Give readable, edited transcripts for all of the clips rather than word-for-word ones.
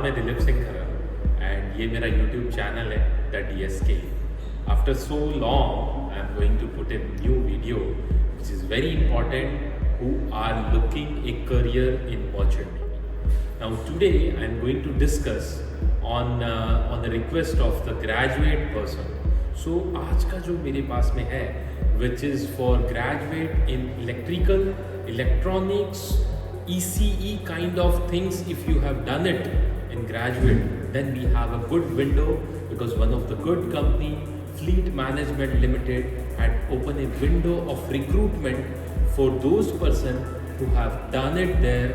है दिलीप सिंह खरा एंड ये मेरा यूट्यूब चैनल है the DSK. After so long, I am going to put a new video which is very important who are looking a career in merchant navy. Now today I am going to discuss on the request of the graduate person. So आज का जो मेरे पास में है which is for graduate in electrical, electronics, ECE kind of things. If you have done it in graduate, then we have a good window because one of the good company, Fleet Management Limited, had opened a window of recruitment for those person who have done it their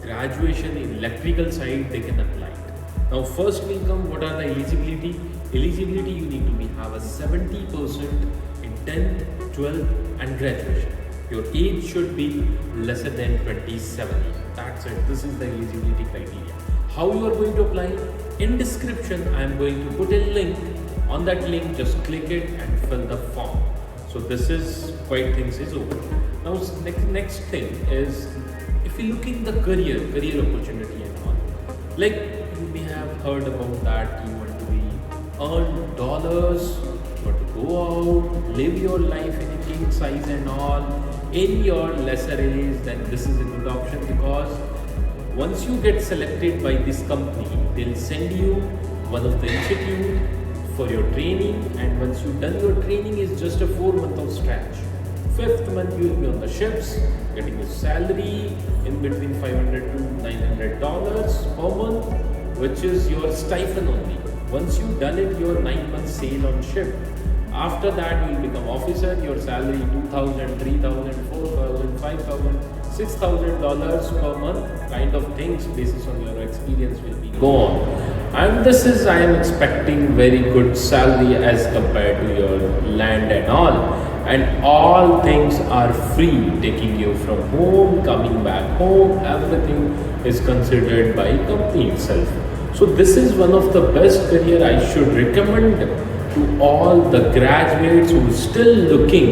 graduation in electrical side. They can apply it. Now first will come what are the eligibility. Eligibility, you need to have a 70% in 10th, 12th and graduation. Your age should be lesser than 27. That's it. This is the eligibility criteria. How you are going to apply? In description, I am going to put a link. On that link, just click it and fill the form. So this is quite things is over. Now next thing is if you look in the career opportunity and all. Like you may have heard about that you want to be earn dollars, but to go out, live your life in a king size and all in your lesser age, then this is a good option because once you get selected by this company, they'll send you one of the institute for your training, and once you've done your training is just a 4 month of stretch. 5th month you will be on the ships, getting a salary in between $500 to $900 per month, which is your stipend only. Once you've done it, your 9 months sail on ship. After that, you will become officer. Your salary $2,000, $3,000, $4,000, $5,000, $6,000 per month, kind of things, basis on your experience will be gone. And this is I am expecting very good salary as compared to your land and all. And all things are free, taking you from home, coming back home. Everything is considered by company itself. So this is one of the best career I should recommend to all the graduates who are still looking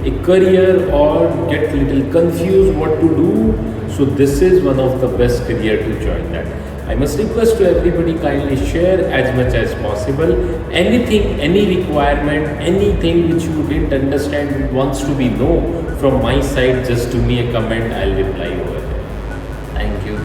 a career or get little confused what to do. So this is one of the best career to join that. I must request to everybody kindly share as much as possible. Anything, any requirement, anything which you didn't understand wants to be know from my side, just do me a comment. I'll reply over there. Thank you.